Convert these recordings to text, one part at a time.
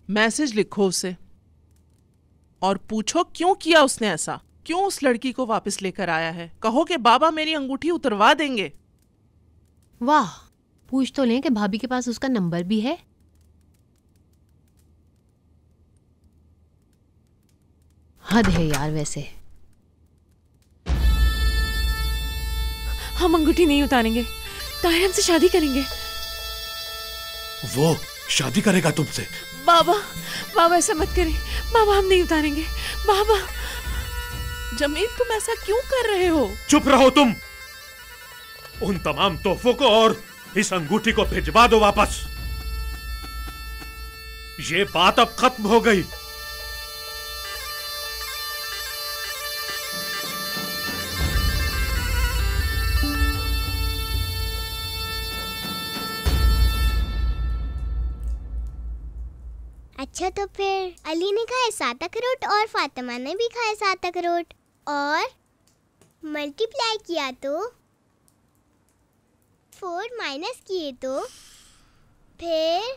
Message लिखो उसे और पूछो क्यों किया उसने ऐसा, क्यों उस लड़की को वापस लेकर आया है। कहो कि बाबा मेरी अंगूठी उतरवा देंगे। वाह, पूछ तो लें कि भाभी के पास उसका नंबर भी है। हद है यार। वैसे हम अंगूठी नहीं उतारेंगे, ताहिर हमसे शादी करेंगे। वो शादी करेगा तुमसे? बाबा, बाबा ऐसा मत करें बाबा, हम नहीं उतारेंगे बाबा। जमील तुम ऐसा क्यों कर रहे हो? चुप रहो तुम। उन तमाम तोहफों को और इस अंगूठी को भिजवा दो वापस। ये बात अब खत्म हो गई। अच्छा तो फिर अली ने खाए 7 अखरोट और फातिमा ने भी खाए 7 अखरोट और मल्टीप्लाई किया तो 4 माइनस किए तो फिर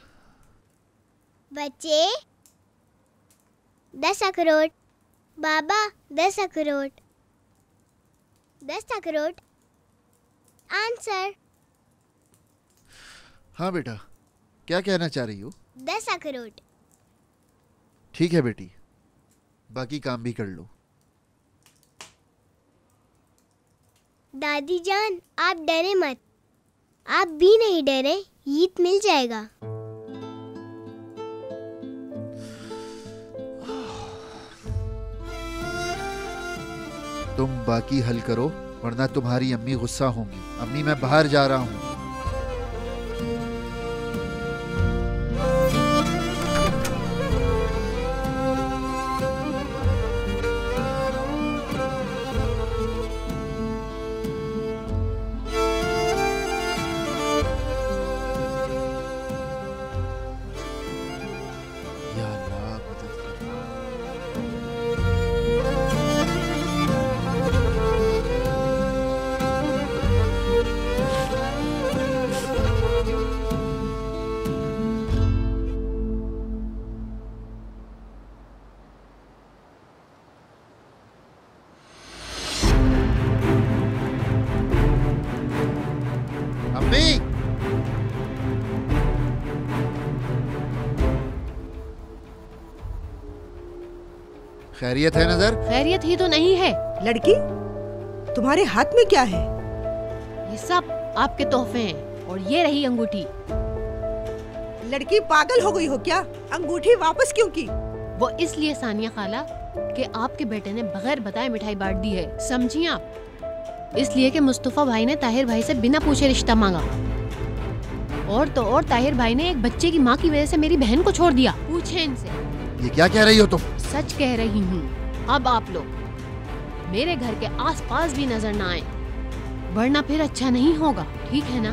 बचे 10 अखरोट। बाबा 10 अखरोट, 10 अखरोट आंसर। हाँ बेटा, क्या कहना चाह रही हो? 10 अखरोट। ठीक है बेटी, बाकी काम भी कर लो। दादी जान आप डरे मत, आप भी नहीं डरे, ईद मिल जाएगा। तुम बाकी हल करो वरना तुम्हारी अम्मी गुस्सा होंगी। अम्मी मैं बाहर जा रहा हूँ। खैरियत है नजर? खैरियत ही तो नहीं है। लड़की तुम्हारे हाथ में क्या है? ये सब आपके तोहफे हैं और ये रही अंगूठी। लड़की पागल हो गई हो क्या? अंगूठी वापस क्यों की? वो इसलिए सानिया खाला कि आपके बेटे ने बगैर बताए मिठाई बांट दी है, समझी आप? इसलिए कि मुस्तफा भाई ने ताहिर भाई से बिना पूछे रिश्ता मांगा। और तो और ताहिर भाई ने एक बच्चे की माँ की वजह से मेरी बहन को छोड़ दिया। पूछे इनसे। ये क्या कह रही हो तुम? सच कह रही हूँ। अब आप लोग मेरे घर के आसपास भी नजर ना आए, वरना फिर अच्छा नहीं होगा, ठीक है ना?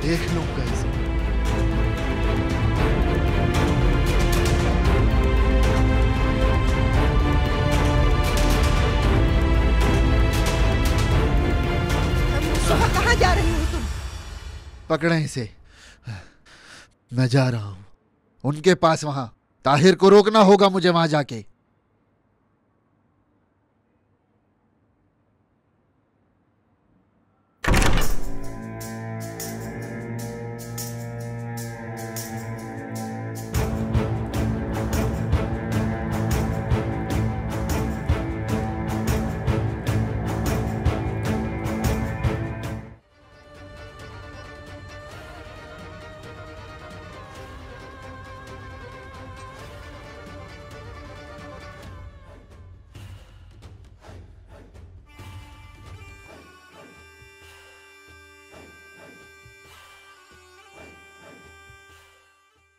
देख लो कैसे। कहाँ जा रही हो तुम? पकड़े इसे, मैं जा रहा हूँ उनके पास। वहां ताहिर को रोकना होगा मुझे, वहां जाके।